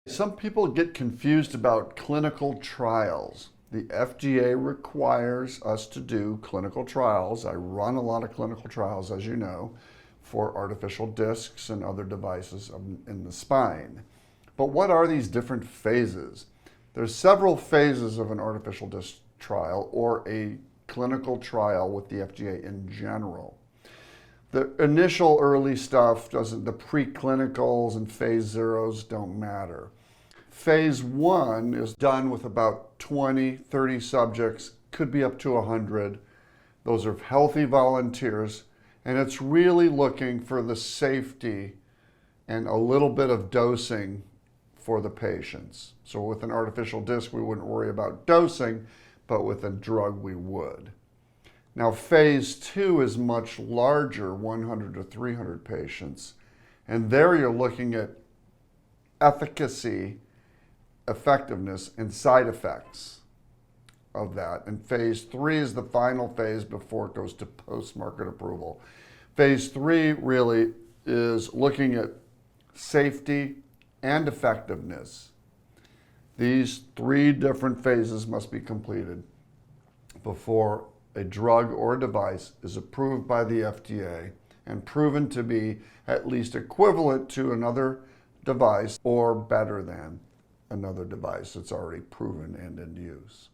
Some people get confused about clinical trials. The FDA requires us to do clinical trials. I run a lot of clinical trials, as you know, for artificial discs and other devices in the spine. But what are these different phases? There's several phases of an artificial disc trial or a clinical trial with the FDA in general. The initial early stuff doesn't, the preclinicals and phase zeros don't matter. Phase 1 is done with about 20, 30 subjects, could be up to 100. Those are healthy volunteers, and it's really looking for the safety and a little bit of dosing for the patients. So with an artificial disc, we wouldn't worry about dosing, but with a drug, we would. Now, phase 2 is much larger, 100 to 300 patients. And there you're looking at efficacy, effectiveness, and side effects of that. And phase 3 is the final phase before it goes to post-market approval. Phase 3 really is looking at safety and effectiveness. These 3 different phases must be completed before a drug or device is approved by the FDA and proven to be at least equivalent to another device or better than another device that's already proven and in use.